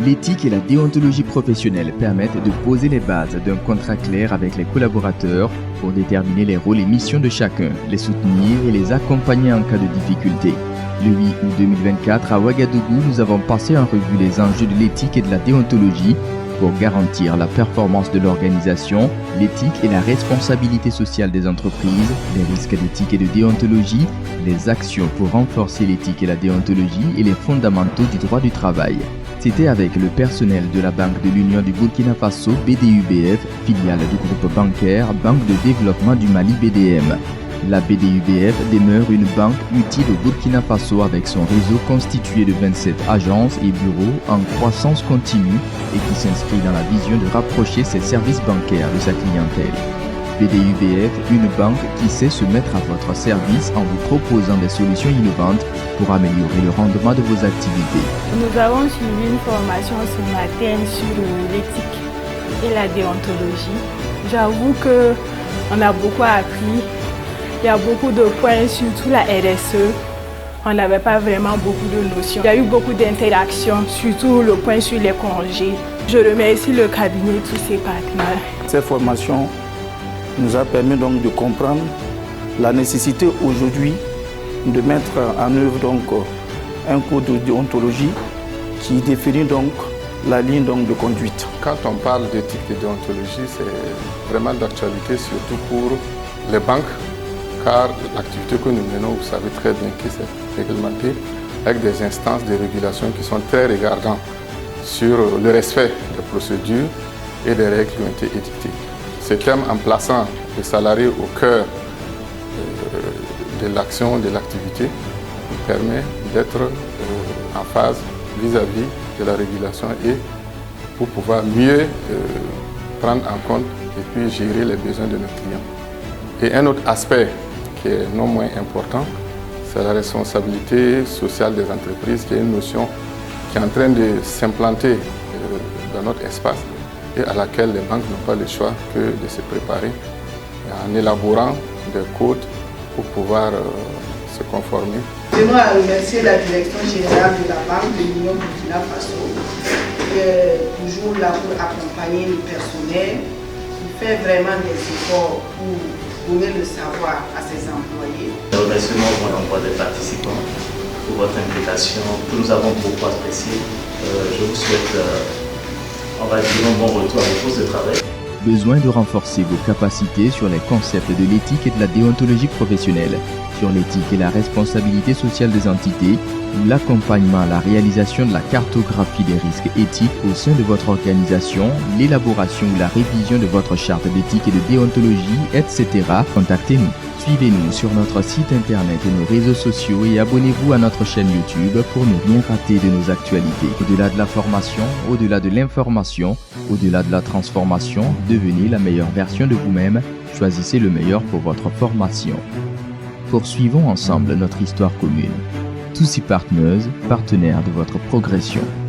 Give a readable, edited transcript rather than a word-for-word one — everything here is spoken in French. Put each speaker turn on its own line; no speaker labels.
L'éthique et la déontologie professionnelle permettent de poser les bases d'un contrat clair avec les collaborateurs pour déterminer les rôles et missions de chacun, les soutenir et les accompagner en cas de difficulté. Le 8 août 2024, à Ouagadougou, nous avons passé en revue les enjeux de l'éthique et de la déontologie pour garantir la performance de l'organisation, l'éthique et la responsabilité sociale des entreprises, les risques d'éthique et de déontologie, les actions pour renforcer l'éthique et la déontologie et les fondamentaux du droit du travail. C'était avec le personnel de la Banque de l'Union du Burkina Faso, BDUBF, filiale du groupe bancaire Banque de développement du Mali BDM. La BDUBF demeure une banque utile au Burkina Faso avec son réseau constitué de 27 agences et bureaux en croissance continue et qui s'inscrit dans la vision de rapprocher ses services bancaires de sa clientèle. BDUBF, une banque qui sait se mettre à votre service en vous proposant des solutions innovantes pour améliorer le rendement de vos activités.
Nous avons suivi une formation ce matin sur l'éthique et la déontologie. J'avoue qu'on a beaucoup appris. Il y a beaucoup de points, surtout la RSE. On n'avait pas vraiment beaucoup de notions. Il y a eu beaucoup d'interactions, surtout le point sur les congés. Je remercie le cabinet et tous ses partenaires.
Cette formation nous a permis donc de comprendre la nécessité aujourd'hui de mettre en œuvre donc un code de déontologie qui définit donc la ligne donc de conduite.
Quand on parle d'éthique et de déontologie, c'est vraiment d'actualité, surtout pour les banques, car l'activité que nous menons, vous savez très bien que c'est réglementé avec des instances de régulation qui sont très regardantes sur le respect des procédures et des règles qui ont été édictées. Ce thème, en plaçant le salarié au cœur de l'action, de l'activité, nous permet d'être en phase vis-à-vis de la régulation et pour pouvoir mieux prendre en compte et puis gérer les besoins de nos clients. Et un autre aspect qui est non moins important, c'est la responsabilité sociale des entreprises, qui est une notion qui est en train de s'implanter dans notre espace et à laquelle les banques n'ont pas le choix que de se préparer en élaborant des codes pour pouvoir se conformer.
Je tenons à remercier la direction générale de la Banque de l'Union Burkina Faso, qui est toujours là pour accompagner le personnel, qui fait vraiment des efforts pour donner le savoir à ses employés.
Les remerciements vont à l'endroit des participants pour votre implication, que nous avons beaucoup apprécié. Je vous souhaite, on va dire, un bon retour à vos postes de travail.
Besoin de renforcer vos capacités sur les concepts de l'éthique et de la déontologie professionnelle, sur l'éthique et la responsabilité sociale des entités, ou l'accompagnement à la réalisation de la cartographie des risques éthiques au sein de votre organisation, l'élaboration ou la révision de votre charte d'éthique et de déontologie, etc. Contactez-nous. Suivez-nous sur notre site internet et nos réseaux sociaux et abonnez-vous à notre chaîne YouTube pour ne rien rater de nos actualités. Au-delà de la formation, au-delà de l'information, au-delà de la transformation, devenez la meilleure version de vous-même. Choisissez le meilleur pour votre formation. Poursuivons ensemble notre histoire commune. Tousi Partners, partenaire de votre progression.